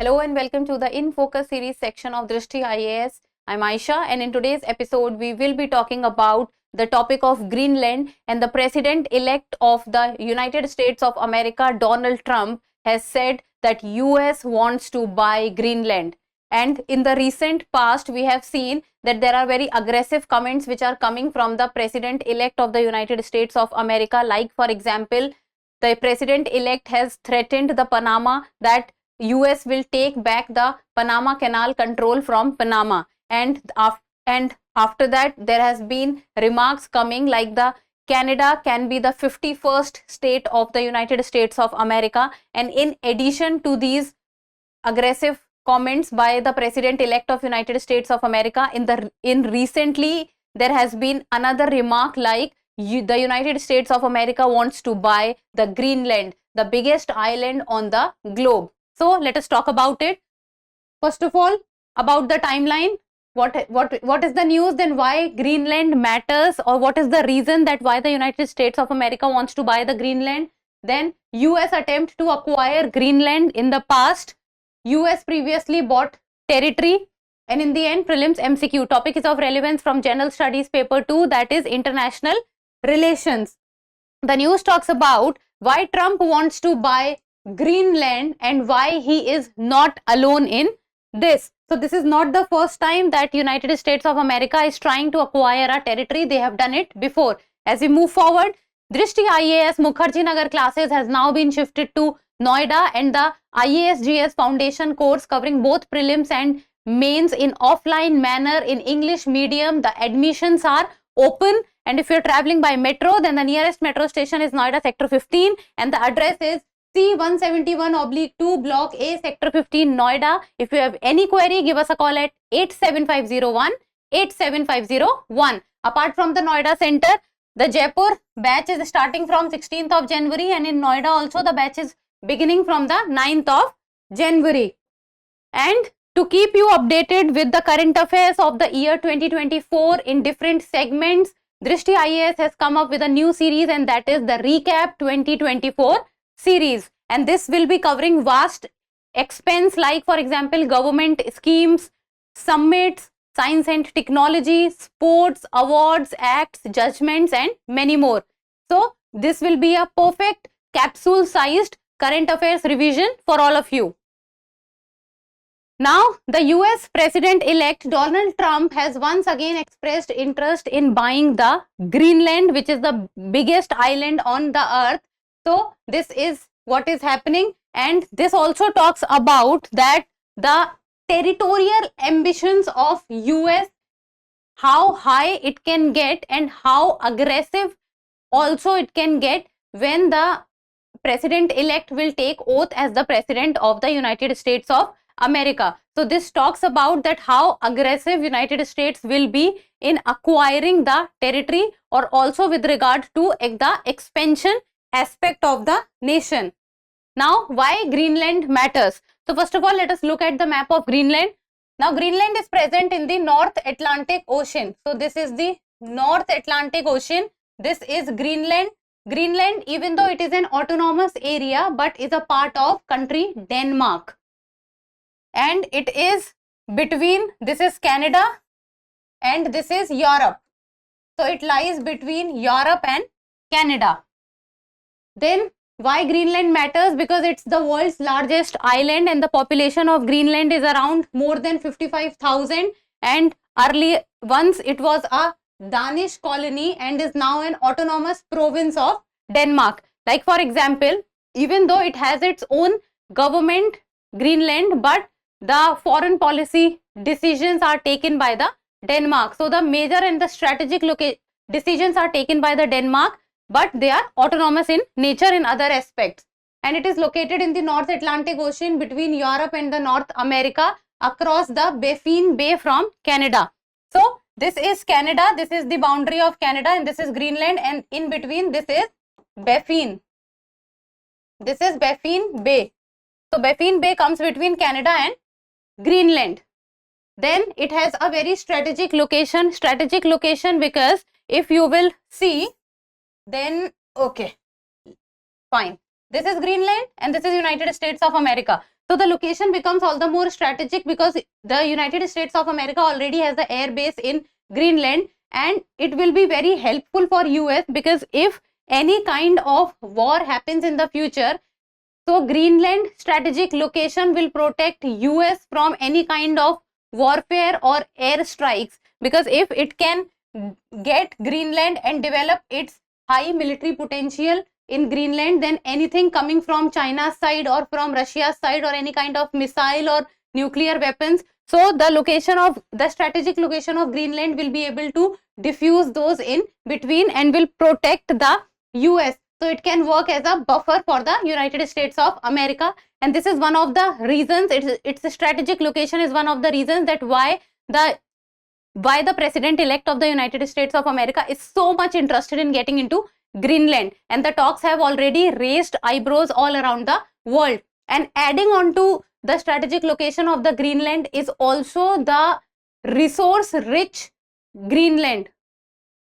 Hello and welcome to the In Focus series section of Drishti IAS. I'm Aisha, and in today's episode we will be talking about the topic of Greenland, and the President-elect of the United States of America, Donald Trump, has said that US wants to buy Greenland. And in the recent past we have seen that there are very aggressive comments which are coming from the President-elect of the United States of America. Like, for example, the President-elect has threatened the Panama that US will take back the Panama Canal control from Panama, and after that there has been remarks coming like the Canada can be the 51st state of the United States of America. And in addition to these aggressive comments by the President-elect of United States of America, in recently there has been another remark like the United States of America wants to buy the Greenland, the biggest island on the globe. So let us talk about it. First of all, about the timeline. What is the news? Then why Greenland matters, or what is the reason that why the United States of America wants to buy the Greenland? Then US attempt to acquire Greenland in the past. US previously bought territory. And in the end, prelims MCQ. Topic is of relevance from General Studies paper 2, that is international relations. The news talks about why Trump wants to buy Greenland and why he is not alone in this. So this is not the first time that United States of America is trying to acquire a territory. They have done it before. As we move forward, Drishti IAS Mukherjee Nagar classes has now been shifted to Noida, and the IASGS foundation course covering both prelims and mains in offline manner in English medium. The admissions are open, and if you're traveling by metro, then the nearest metro station is Noida Sector 15, and the address is C171/2 Block A, Sector 15, Noida. If you have any query, give us a call at 87501 87501. Apart from the Noida Center, the Jaipur batch is starting from 16th of January, and in Noida also the batch is beginning from the 9th of January. And to keep you updated with the current affairs of the year 2024 in different segments, Drishti IAS has come up with a new series, and that is the Recap 2024 series. And this will be covering vast expense like, for example, government schemes, summits, science and technology, sports, awards, acts, judgments, and many more. So this will be a perfect capsule sized current affairs revision for all of you. Now, the US President-elect Donald Trump has once again expressed interest in buying the Greenland, which is the biggest island on the earth. So this is what is happening, and this also talks about that the territorial ambitions of US, how high it can get and how aggressive also it can get when the President-elect will take oath as the President of the United States of America. So this talks about that how aggressive United States will be in acquiring the territory, or also with regard to the expansion aspect of the nation. Now, why Greenland matters? So first of all, let us look at the map of Greenland. Now, Greenland is present in the North Atlantic Ocean. So this is the North Atlantic Ocean. This is Greenland. Greenland, even though it is an autonomous area, but is a part of country Denmark. And it is between, this is Canada and this is Europe. So it lies between Europe and Canada. Then why Greenland matters? Because it's the world's largest island, and the population of Greenland is around more than 55,000, and once it was a Danish colony and is now an autonomous province of Denmark. Like, for example, even though it has its own government, Greenland, but the foreign policy decisions are taken by the Denmark. So the major and the strategic decisions are taken by the Denmark, but they are autonomous in nature in other aspects. And it is located in the North Atlantic Ocean between Europe and the North America, across the Baffin Bay from Canada. So this is Canada, this is the boundary of Canada, and this is Greenland, and in between this is Baffin. This is Baffin Bay. So Baffin Bay comes between Canada and Greenland. Then it has a very strategic location because if you will see, then okay, fine, this is Greenland and this is United States of America. So the location becomes all the more strategic because the United States of America already has the air base in Greenland, and it will be very helpful for US because if any kind of war happens in the future, so Greenland strategic location will protect US from any kind of warfare or air strikes, because if it can get Greenland and develop its high military potential in Greenland, then anything coming from China's side or from Russia's side or any kind of missile or nuclear weapons, so the location of the strategic location of Greenland will be able to diffuse those in between and will protect the US. So it can work as a buffer for the United States of America, and this is one of the reasons, its strategic location is one of the reasons that why the president-elect of the United States of America is so much interested in getting into Greenland, and the talks have already raised eyebrows all around the world. And adding on to the strategic location of the Greenland is also the resource-rich Greenland.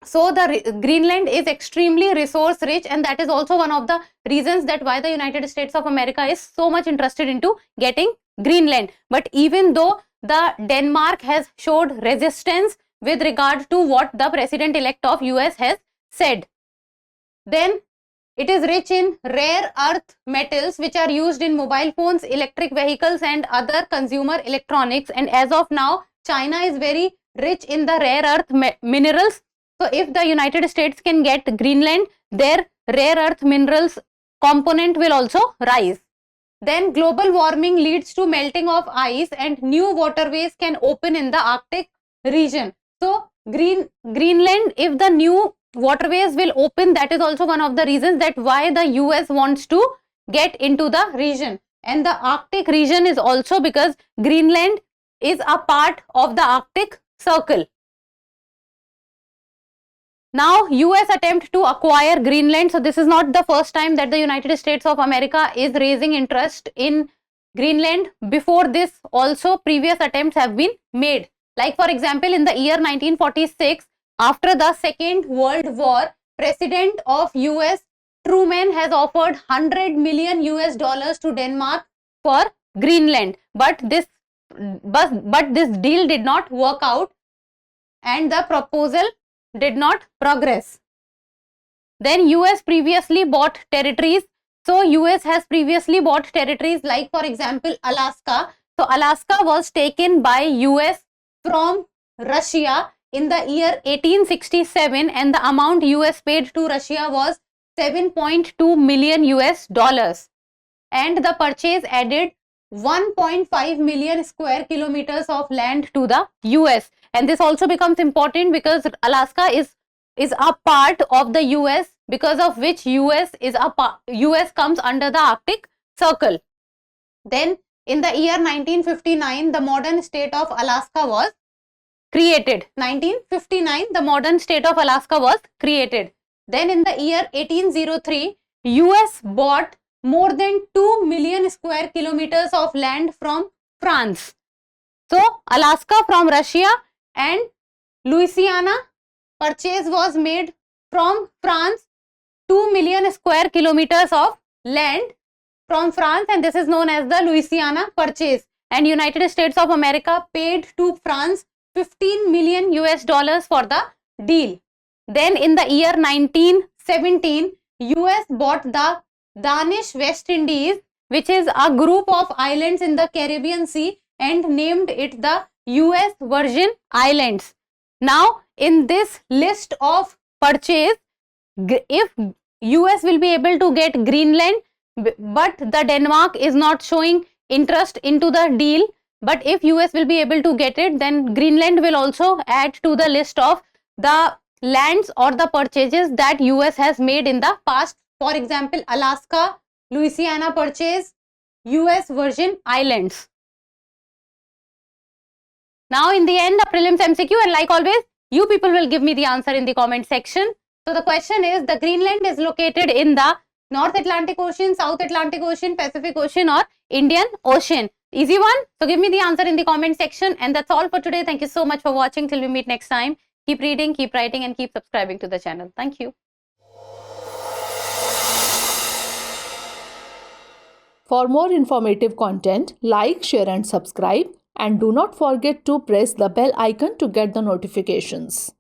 So the Greenland is extremely resource rich, and that is also one of the reasons that why the United States of America is so much interested into getting Greenland. But even though the Denmark has showed resistance with regard to what the president-elect of US has said, then it is rich in rare earth metals which are used in mobile phones, electric vehicles and other consumer electronics, and as of now China is very rich in the rare earth minerals. So if the United States can get Greenland, their rare earth minerals component will also rise. Then global warming leads to melting of ice and new waterways can open in the Arctic region. So Greenland, if the new waterways will open, that is also one of the reasons that why the US wants to get into the region. And the Arctic region is also because Greenland is a part of the Arctic Circle. Now, US attempt to acquire Greenland. So this is not the first time that the United States of America is raising interest in Greenland. Before this, also previous attempts have been made. Like for example, in the year 1946, after the Second World War, President of US Truman has offered $100 million to Denmark for Greenland. But this deal did not work out, and the proposal did not progress. Then US previously bought territories. So US has previously bought territories like for example Alaska. So Alaska was taken by US from Russia in the year 1867, and the amount US paid to Russia was $7.2 million. And the purchase added 1.5 million square kilometers of land to the US. And this also becomes important because Alaska is a part of the US, because of which US comes under the Arctic Circle. Then in the year 1959, the modern state of Alaska was created. 1959, the modern state of Alaska was created. Then in the year 1803, US bought more than 2 million square kilometers of land from France. So Alaska from Russia and Louisiana purchase was made from France, 2 million square kilometers of land from France, and this is known as the Louisiana Purchase. And United States of America paid to France $15 million for the deal. Then in the year 1917, US bought the Danish West Indies, which is a group of islands in the Caribbean Sea, and named it the US Virgin Islands. Now in this list of purchase, if US will be able to get Greenland, but the Denmark is not showing interest into the deal, but if US will be able to get it, then Greenland will also add to the list of the lands or the purchases that US has made in the past. For example, Alaska, Louisiana Purchase, US Virgin Islands. Now in the end, a prelims MCQ, and like always, you people will give me the answer in the comment section. So the question is, the Greenland is located in the North Atlantic Ocean, South Atlantic Ocean, Pacific Ocean or Indian Ocean? Easy one. So give me the answer in the comment section, and that's all for today. Thank you so much for watching. Till we meet next time. Keep reading, keep writing and keep subscribing to the channel. Thank you. For more informative content, like, share and subscribe, and do not forget to press the bell icon to get the notifications.